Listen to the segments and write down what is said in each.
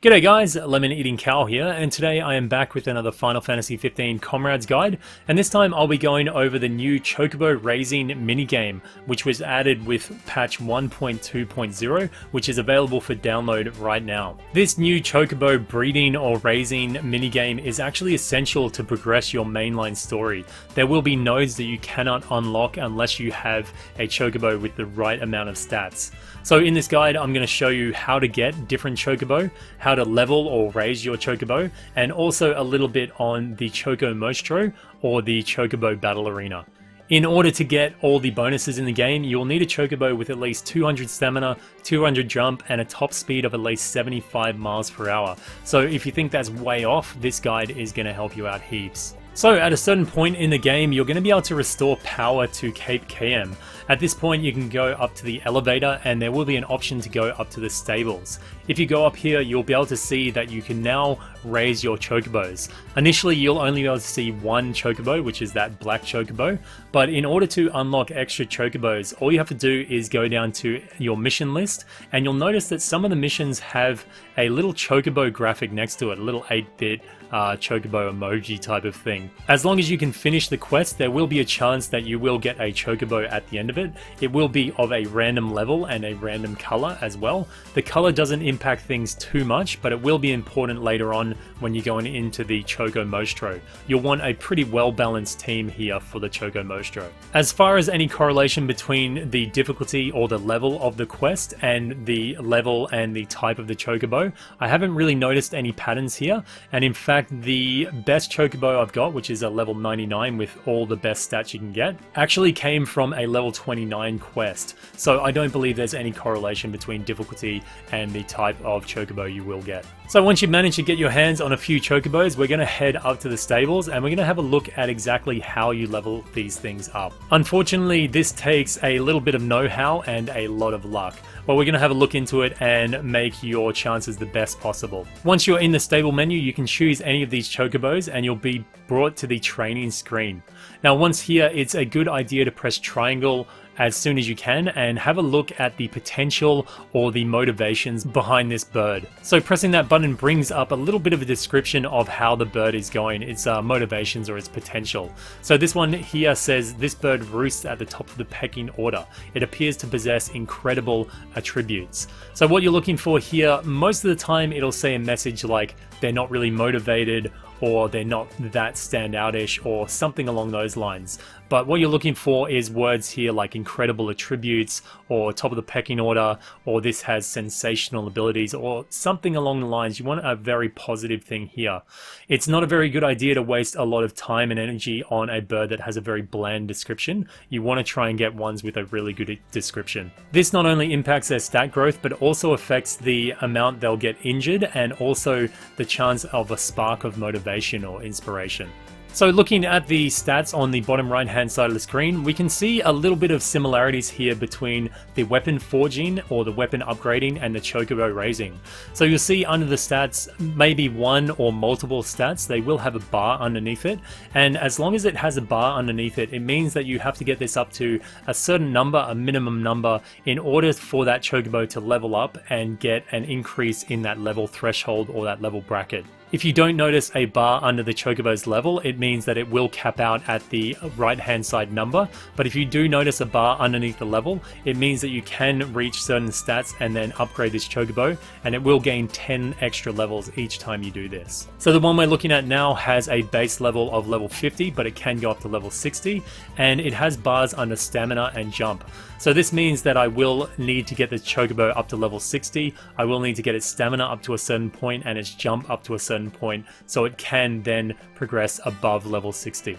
G'day guys, Lemon Eating Cow here, and today I am back with another Final Fantasy 15 Comrades guide, and this time I'll be going over the new Chocobo Raising minigame, which was added with patch 1.2.0, which is available for download right now. This new Chocobo breeding or raising minigame is actually essential to progress your mainline story. There will be nodes that you cannot unlock unless you have a Chocobo with the right amount of stats. So in this guide I'm going to show you how to get different Chocobo, how to level or raise your Chocobo, and also a little bit on the Choco Mostro or the Chocobo Battle Arena. In order to get all the bonuses in the game, you'll need a Chocobo with at least 200 stamina, 200 jump, and a top speed of at least 75 miles per hour. So if you think that's way off, this guide is going to help you out heaps. So at a certain point in the game, you're going to be able to restore power to Cape KM. At this point, you can go up to the elevator and there will be an option to go up to the stables. If you go up here, you'll be able to see that you can now raise your Chocobos. Initially, you'll only be able to see one Chocobo, which is that black Chocobo, but in order to unlock extra Chocobos, all you have to do is go down to your mission list, and you'll notice that some of the missions have a little Chocobo graphic next to it, a little 8-bit Chocobo emoji type of thing. As long as you can finish the quest, there will be a chance that you will get a Chocobo at the end of it. It will be of a random level and a random color as well. The color doesn't impact things too much, but it will be important later on when you're going into the Choco Mostro. You'll want a pretty well balanced team here for the Choco Mostro. As far as any correlation between the difficulty or the level of the quest and the level and the type of the Chocobo, I haven't really noticed any patterns here, and in fact the best Chocobo I've got, which is a level 99 with all the best stats you can get, actually came from a level 29 quest. So I don't believe there's any correlation between difficulty and the type of Chocobo you will get. So once you've managed to get your hands on a few Chocobos, we're going to head up to the stables and we're going to have a look at exactly how you level these things up. Unfortunately, this takes a little bit of know-how and a lot of luck, but we're going to have a look into it and make your chances the best possible. Once you're in the stable menu, you can choose any of these Chocobos and you'll be brought to the training screen. Now once here, it's a good idea to press triangle as soon as you can and have a look at the potential or the motivations behind this bird. So pressing that button brings up a little bit of a description of how the bird is going, its motivations or its potential. So this one here says this bird roosts at the top of the pecking order. It appears to possess incredible attributes. So what you're looking for here, most of the time it'll say a message like they're not really motivated, or they're not that standoutish, or something along those lines. But what you're looking for is words here like incredible attributes, or top of the pecking order, or this has sensational abilities, or something along the lines. You want a very positive thing here. It's not a very good idea to waste a lot of time and energy on a bird that has a very bland description. You want to try and get ones with a really good description. This not only impacts their stat growth, but also affects the amount they'll get injured and also the chance of a spark of motivation or inspiration. So looking at the stats on the bottom right hand side of the screen, we can see a little bit of similarities here between the weapon forging or the weapon upgrading and the Chocobo Raising. So you'll see under the stats, maybe one or multiple stats, they will have a bar underneath it, and as long as it has a bar underneath it, it means that you have to get this up to a certain number, a minimum number, in order for that Chocobo to level up and get an increase in that level threshold or that level bracket. If you don't notice a bar under the Chocobo's level, it means that it will cap out at the right hand side number. But if you do notice a bar underneath the level, it means that you can reach certain stats and then upgrade this Chocobo, and it will gain 10 extra levels each time you do this. So the one we're looking at now has a base level of level 50, but it can go up to level 60, and it has bars under stamina and jump. So this means that I will need to get the Chocobo up to level 60, I will need to get its stamina up to a certain point and its jump up to a certain point, so it can then progress above level 60.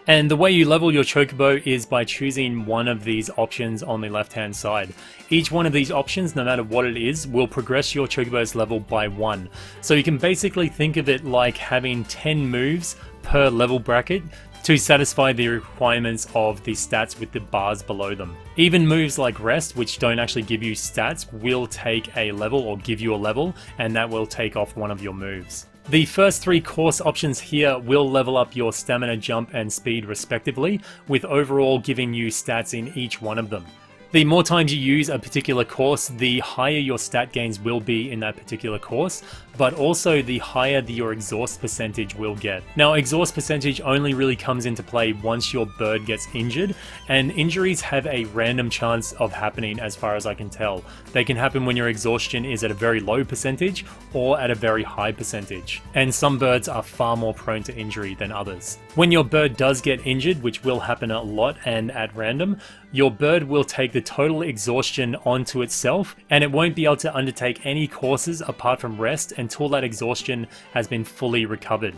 And the way you level your Chocobo is by choosing one of these options on the left hand side. Each one of these options, no matter what it is, will progress your Chocobo's level by 1. So you can basically think of it like having 10 moves per level bracket to satisfy the requirements of the stats with the bars below them. Even moves like rest, which don't actually give you stats, will take a level or give you a level, and that will take off one of your moves. The first three course options here will level up your stamina, jump and speed respectively, with overall giving you stats in each one of them. The more times you use a particular course, the higher your stat gains will be in that particular course, but also the higher your exhaust percentage will get. Now, exhaust percentage only really comes into play once your bird gets injured, and injuries have a random chance of happening as far as I can tell. They can happen when your exhaustion is at a very low percentage or at a very high percentage, and some birds are far more prone to injury than others. When your bird does get injured, which will happen a lot and at random, your bird will take the total exhaustion onto itself, and it won't be able to undertake any courses apart from rest until that exhaustion has been fully recovered.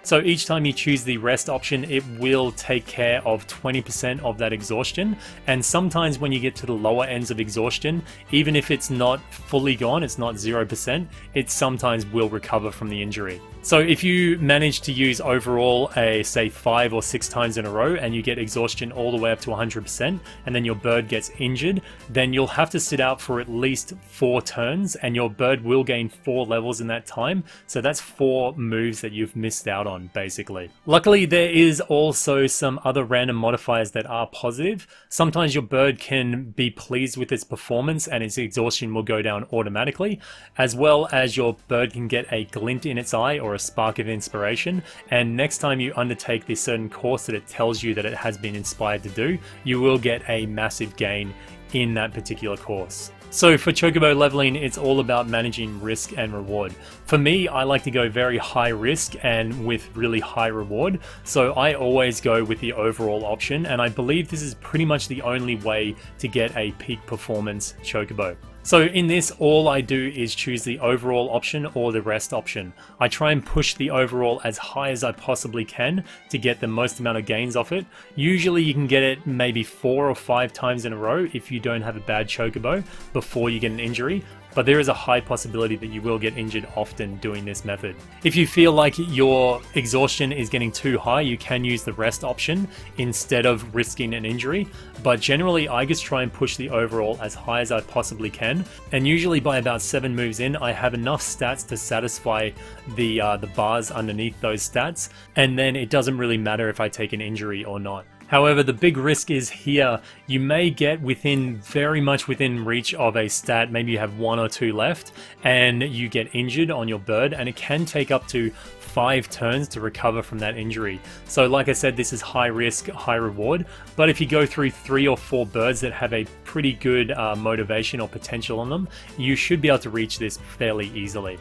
So each time you choose the rest option, it will take care of 20% of that exhaustion, and sometimes when you get to the lower ends of exhaustion, even if it's not fully gone, it's not 0%, it sometimes will recover from the injury. So if you manage to use overall say 5 or 6 times in a row and you get exhaustion all the way up to 100% and then your bird gets injured, then you'll have to sit out for at least 4 turns and your bird will gain 4 levels in that time. So that's 4 moves that you've missed out on basically. Luckily, there is also some other random modifiers that are positive. Sometimes your bird can be pleased with its performance and its exhaustion will go down automatically, as well as your bird can get a glint in its eye or a spark of inspiration, and next time you undertake this certain course that it tells you that it has been inspired to do, you will get a massive gain in that particular course. So for Chocobo leveling, it's all about managing risk and reward. For me, I like to go very high risk and with really high reward, so I always go with the overall option, and I believe this is pretty much the only way to get a peak performance Chocobo. So in this, all I do is choose the overall option or the rest option. I try and push the overall as high as I possibly can to get the most amount of gains off it. Usually you can get it maybe 4 or 5 times in a row if you don't have a bad Chocobo before you get an injury. But there is a high possibility that you will get injured often doing this method. If you feel like your exhaustion is getting too high, you can use the rest option instead of risking an injury. But generally, I just try and push the overall as high as I possibly can. And usually by about 7 moves in, I have enough stats to satisfy the bars underneath those stats. And then it doesn't really matter if I take an injury or not. However, the big risk is here. You may get very much within reach of a stat, maybe you have 1 or 2 left, and you get injured on your bird, and it can take up to 5 turns to recover from that injury. So like I said, this is high risk, high reward, but if you go through 3 or 4 birds that have a pretty good motivation or potential on them, you should be able to reach this fairly easily.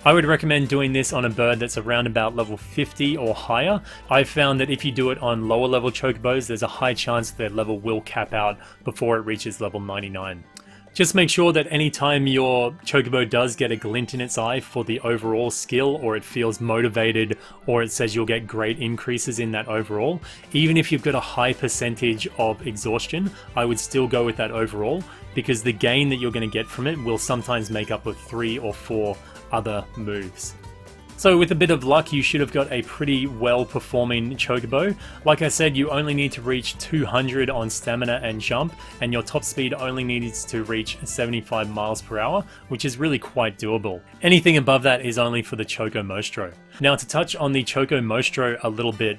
I would recommend doing this on a bird that's around about level 50 or higher. I've found that if you do it on lower level Chocobos, there's a high chance their level will cap out before it reaches level 99. Just make sure that anytime your Chocobo does get a glint in its eye for the overall skill, or it feels motivated, or it says you'll get great increases in that overall, even if you've got a high percentage of exhaustion, I would still go with that overall, because the gain that you're going to get from it will sometimes make up of 3 or 4 other moves. So with a bit of luck, you should have got a pretty well performing Chocobo. Like I said, you only need to reach 200 on stamina and jump, and your top speed only needs to reach 75 miles per hour, which is really quite doable. Anything above that is only for the Choco Mostro. Now to touch on the Choco Mostro a little bit,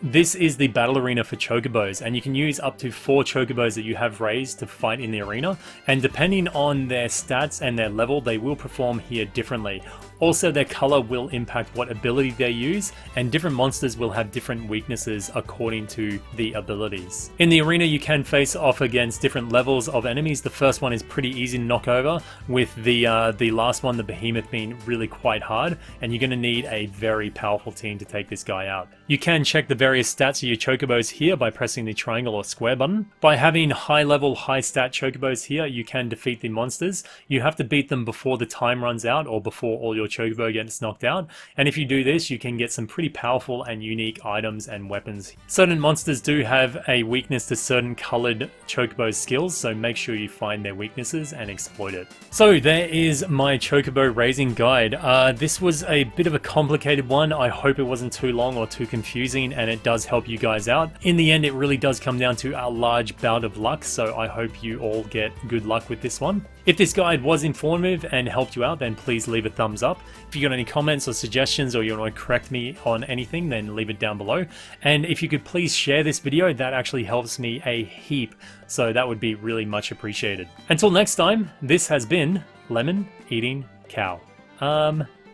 this is the battle arena for Chocobos, and you can use up to 4 Chocobos that you have raised to fight in the arena, and depending on their stats and their level, they will perform here differently. Also, their color will impact what ability they use, and different monsters will have different weaknesses according to the abilities. In the arena, you can face off against different levels of enemies. The first one is pretty easy to knock over, with the last one, the Behemoth, being really quite hard, and you're going to need a very powerful team to take this guy out. You can check the various stats of your Chocobos here by pressing the triangle or square button. By having high level, high stat Chocobos here, you can defeat the monsters. You have to beat them before the time runs out, or before all your Chocobo gets knocked out, and if you do this, you can get some pretty powerful and unique items and weapons. Certain monsters do have a weakness to certain colored Chocobo skills, so make sure you find their weaknesses and exploit it. So there is my Chocobo Raising guide. This was a bit of a complicated one. I hope it wasn't too long or too confusing, and it it does help you guys out. In the end, it really does come down to a large bout of luck, so I hope you all get good luck with this one. If this guide was informative and helped you out, then please leave a thumbs up. If you got any comments or suggestions, or you want to correct me on anything, then leave it down below. And if you could please share this video, that actually helps me a heap, so that would be really much appreciated. Until next time, this has been Lemon Eating Cow.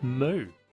Moo.